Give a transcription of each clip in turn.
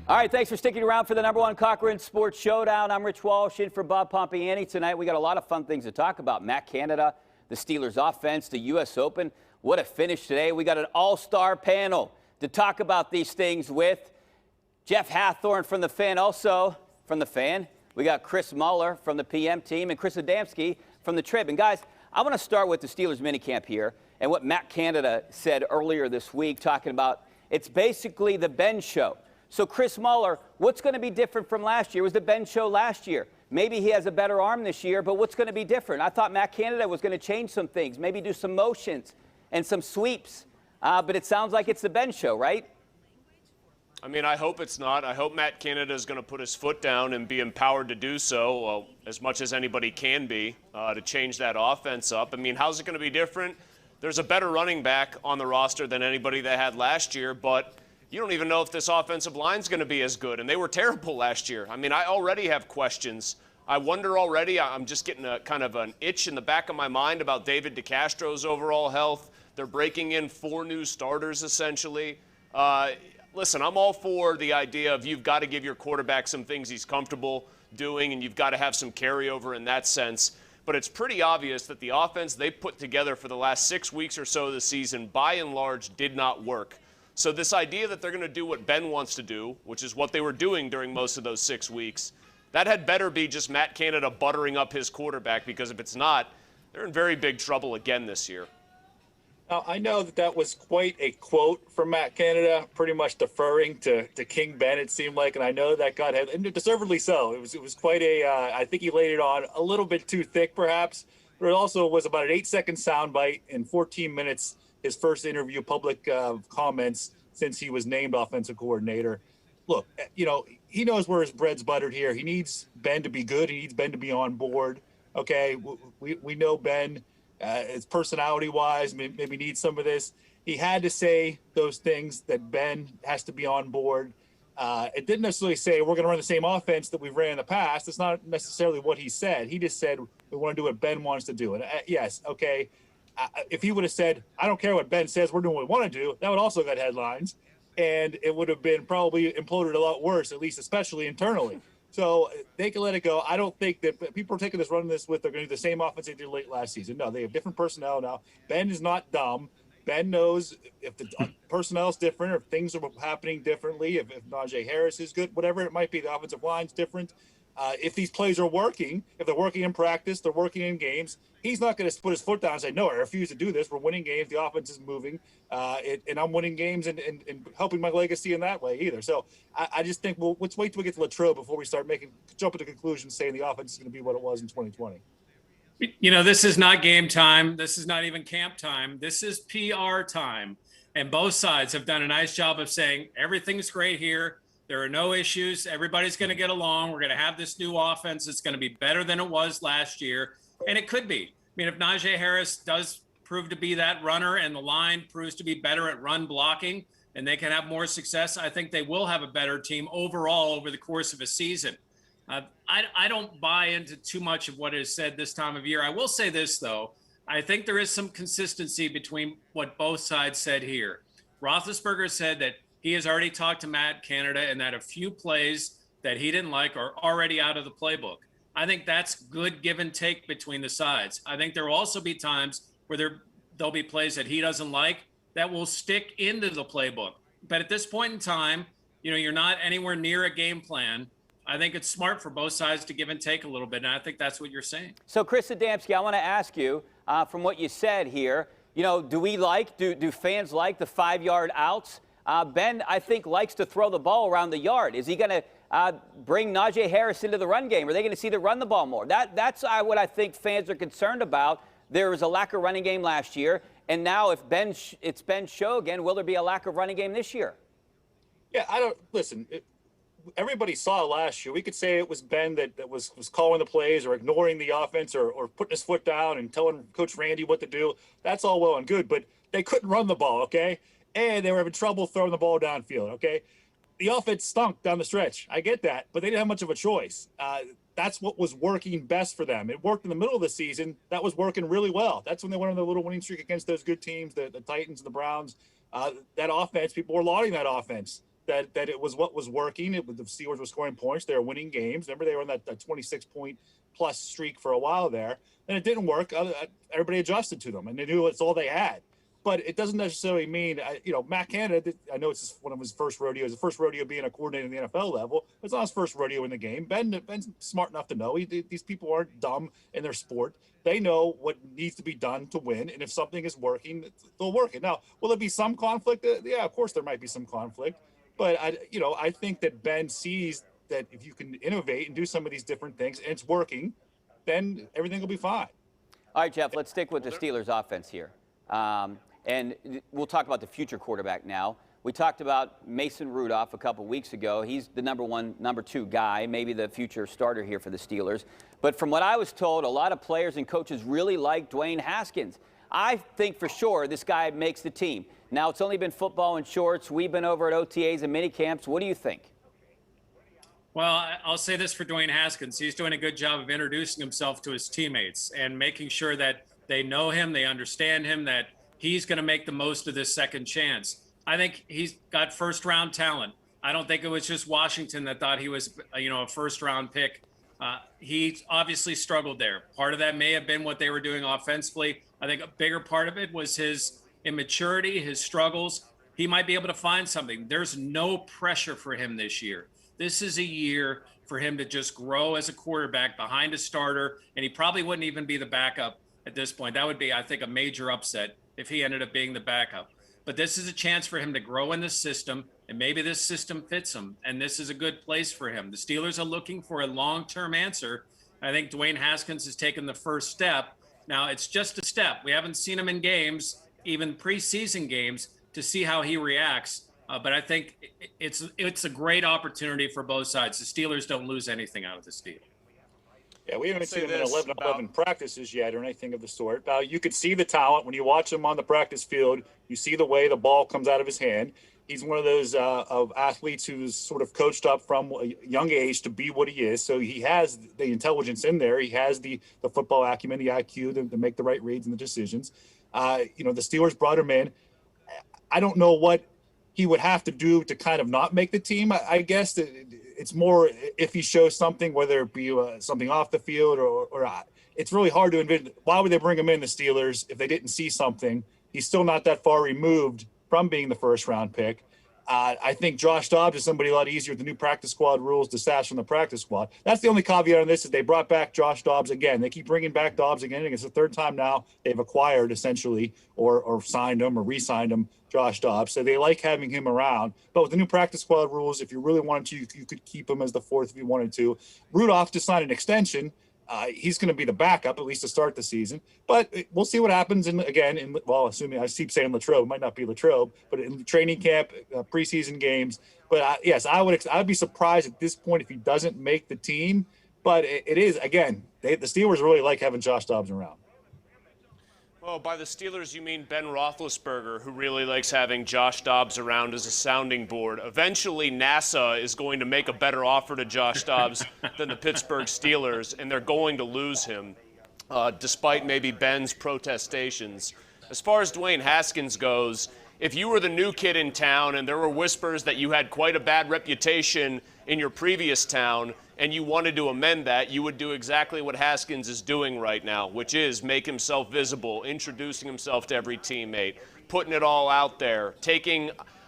All right, thanks for sticking around for the #1 Cochran Sports Showdown. I'm Rich Walsh in for Bob Pompiani. Tonight we got a lot of fun things to talk about. Matt Canada, the Steelers offense, the U.S. Open. What a finish today. We got an all-star panel to talk about these things with. Jeff Hathhorn from The Fan, also from The Fan. We got Chris Mueller from the PM team and Chris Adamski from the Trib. And guys, I want to start with the Steelers minicamp here and what Matt Canada said earlier this week, talking about it's basically the Ben show. So Chris Mueller, what's going to be different from last year? It was the Ben show last year. Maybe he has a better arm this year, but what's going to be different? I thought Matt Canada was going to change some things, maybe do some motions and some sweeps. But it sounds like it's the Ben show, right? I mean, I hope it's not. I hope Matt Canada is going to put his foot down and be empowered to do so, as much as anybody can be, to change that offense up. I mean, how's it going to be different? There's a better running back on the roster than anybody they had last year, but you don't even know if this offensive line is going to be as good, and they were terrible last year. I mean, I already have questions. I wonder already, I'm just getting a kind of an itch in the back of my mind about David DeCastro's overall health. They're breaking in 4 new starters, essentially. Listen, I'm all for the idea of you've got to give your quarterback some things he's comfortable doing, and you've got to have some carryover in that sense. But it's pretty obvious that the offense they put together for the last 6 weeks or so of the season, by and large, did not work. So this idea that they're going to do what Ben wants to do, which is what they were doing during most of those 6 weeks, that had better be just Matt Canada buttering up his quarterback, because if it's not, they're in very big trouble again this year. Now, I know that was quite a quote from Matt Canada, pretty much deferring to King Ben, it seemed like, and I know that got him, and deservedly so. It was quite a, I think he laid it on a little bit too thick, perhaps, but it also was about an 8-second soundbite in 14 minutes, his first interview, public comments since he was named offensive coordinator. Look, you know, he knows where his bread's buttered here. He needs Ben to be good. He needs Ben to be on board. Okay, we know Ben, his personality-wise, maybe needs some of this. He had to say those things that Ben has to be on board. It didn't necessarily say we're going to run the same offense that we've ran in the past. It's not necessarily what he said. He just said we want to do what Ben wants to do. And yes, okay, if he would have said, I don't care what Ben says, we're doing what we want to do, that would also get headlines. And it would have been probably imploded a lot worse, at least especially internally. So they can let it go. I don't think that people are taking this, running this with, they're going to do the same offense they did late last season. No, they have different personnel now. Ben is not dumb. Ben knows if the personnel is different, or if things are happening differently, if Najee Harris is good, whatever it might be, the offensive line's different. If these plays are working, if they're working in practice, they're working in games, he's not going to put his foot down and say, no, I refuse to do this. We're winning games. The offense is moving, and I'm winning games and helping my legacy in that way either. So I just think, well, let's wait till we get to Latrobe before we start jumping to conclusions saying the offense is going to be what it was in 2020. You know, this is not game time. This is not even camp time. This is PR time. And both sides have done a nice job of saying everything's great here. There are no issues. Everybody's going to get along. We're going to have this new offense. It's going to be better than it was last year. And it could be. I mean, if Najee Harris does prove to be that runner and the line proves to be better at run blocking and they can have more success, I think they will have a better team overall over the course of a season. I don't buy into too much of what is said this time of year. I will say this, though. I think there is some consistency between what both sides said here. Roethlisberger said that he has already talked to Matt Canada and that a few plays that he didn't like are already out of the playbook. I think that's good give and take between the sides. I think there will also be times where there'll be plays that he doesn't like that will stick into the playbook. But at this point in time, you know, you're not anywhere near a game plan. I think it's smart for both sides to give and take a little bit, and I think that's what you're saying. So, Chris Adamski, I want to ask you, from what you said here, you know, do fans like the 5-yard outs? Ben, I think, likes to throw the ball around the yard. Is he going to bring Najee Harris into the run game? Are they going to see to run the ball more? That's what I think fans are concerned about. There was a lack of running game last year, and now if it's Ben's show again, will there be a lack of running game this year? Yeah, listen. Everybody saw last year. We could say it was Ben that was calling the plays or ignoring the offense or putting his foot down and telling Coach Randy what to do. That's all well and good, but they couldn't run the ball, okay? And they were having trouble throwing the ball downfield, okay? The offense stunk down the stretch. I get that, but they didn't have much of a choice. That's what was working best for them. It worked in the middle of the season. That was working really well. That's when they went on their little winning streak against those good teams, the Titans and the Browns. That offense, people were lauding that offense. that it was what was working. The Steelers were scoring points. They were winning games. Remember, they were on that 26-point plus streak for a while there, and it didn't work. Everybody adjusted to them, and they knew it's all they had. But it doesn't necessarily mean, Matt Canada, I know it's one of his first rodeos, his first rodeo being a coordinator in the NFL level. It's not his first rodeo in the game. Ben's smart enough to know these people aren't dumb in their sport. They know what needs to be done to win, and if something is working, they'll work it. Now, will there be some conflict? Yeah, of course there might be some conflict. But, I think that Ben sees that if you can innovate and do some of these different things, and it's working, then everything will be fine. All right, Jeff, let's stick with the Steelers offense here. And we'll talk about the future quarterback now. We talked about Mason Rudolph a couple weeks ago. He's the number 2 guy, maybe the future starter here for the Steelers. But from what I was told, a lot of players and coaches really like Dwayne Haskins. I think for sure this guy makes the team. Now, it's only been football and shorts. We've been over at OTAs and mini camps. What do you think? Well, I'll say this for Dwayne Haskins. He's doing a good job of introducing himself to his teammates and making sure that they know him, they understand him, that he's going to make the most of this second chance. I think he's got first-round talent. I don't think it was just Washington that thought he was, a first-round pick. He obviously struggled there. Part of that may have been what they were doing offensively. I think a bigger part of it was his immaturity, his struggles. He might be able to find something. There's no pressure for him this year. This is a year for him to just grow as a quarterback behind a starter, and he probably wouldn't even be the backup at this point. That would be, I think, a major upset if he ended up being the backup. But this is a chance for him to grow in the system, and maybe this system fits him, and this is a good place for him. The Steelers are looking for a long-term answer. I think Dwayne Haskins has taken the first step. Now, it's just a step. We haven't seen him in games, even preseason games, to see how he reacts. But I think it's a great opportunity for both sides. The Steelers don't lose anything out of this deal. Yeah, we haven't seen him in 11-11 practices yet or anything of the sort. You could see the talent when you watch him on the practice field. You see the way the ball comes out of his hand. He's one of those of athletes who's sort of coached up from a young age to be what he is. So he has the intelligence in there. He has the football acumen, the IQ to make the right reads and the decisions. The Steelers brought him in. I don't know what he would have to do to kind of not make the team. I guess it's more if he shows something, whether it be something off the field or it's really hard to envision. Why would they bring him in, the Steelers, if they didn't see something? He's still not that far removed from being the first-round pick. I think Josh Dobbs is somebody a lot easier with the new practice squad rules to stash from the practice squad. That's the only caveat on this is they brought back Josh Dobbs again. They keep bringing back Dobbs again. I think it's the third time now they've acquired essentially or signed him or re-signed him, Josh Dobbs. So they like having him around. But with the new practice squad rules, if you really wanted to, you could keep him as the fourth if you wanted to. Rudolph just signed an extension. He's going to be the backup, at least to start the season. But we'll see what happens. Assuming I keep saying Latrobe, it might not be Latrobe, but in training camp, preseason games. But yes, I'd be surprised at this point if he doesn't make the team. But it is, again, the Steelers really like having Josh Dobbs around. Well, by the Steelers, you mean Ben Roethlisberger, who really likes having Josh Dobbs around as a sounding board. Eventually, NASA is going to make a better offer to Josh Dobbs than the Pittsburgh Steelers, and they're going to lose him, despite maybe Ben's protestations. As far as Dwayne Haskins goes, if you were the new kid in town and there were whispers that you had quite a bad reputation in your previous town, and you wanted to amend that, you would do exactly what Haskins is doing right now, which is make himself visible, introducing himself to every teammate, putting it all out there,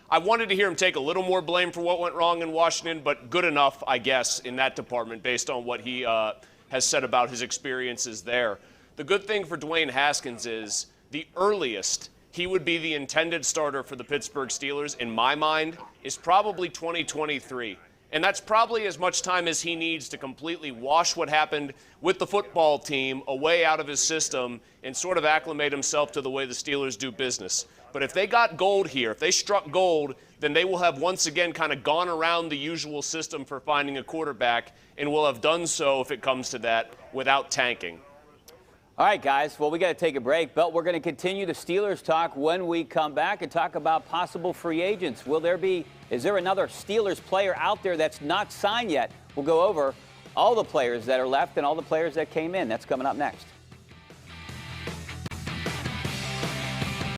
I wanted to hear him take a little more blame for what went wrong in Washington, but good enough, I guess, in that department based on what he has said about his experiences there. The good thing for Dwayne Haskins is the earliest he would be the intended starter for the Pittsburgh Steelers, in my mind, is probably 2023. And that's probably as much time as he needs to completely wash what happened with the football team away out of his system and sort of acclimate himself to the way the Steelers do business. But if they got gold here, if they struck gold, then they will have once again kind of gone around the usual system for finding a quarterback, and will have done so, if it comes to that, without tanking. All right, guys. Well, we got to take a break, but we're going to continue the Steelers talk when we come back and talk about possible free agents. Is there another Steelers player out there that's not signed yet? We'll go over all the players that are left and all the players that came in. That's coming up next.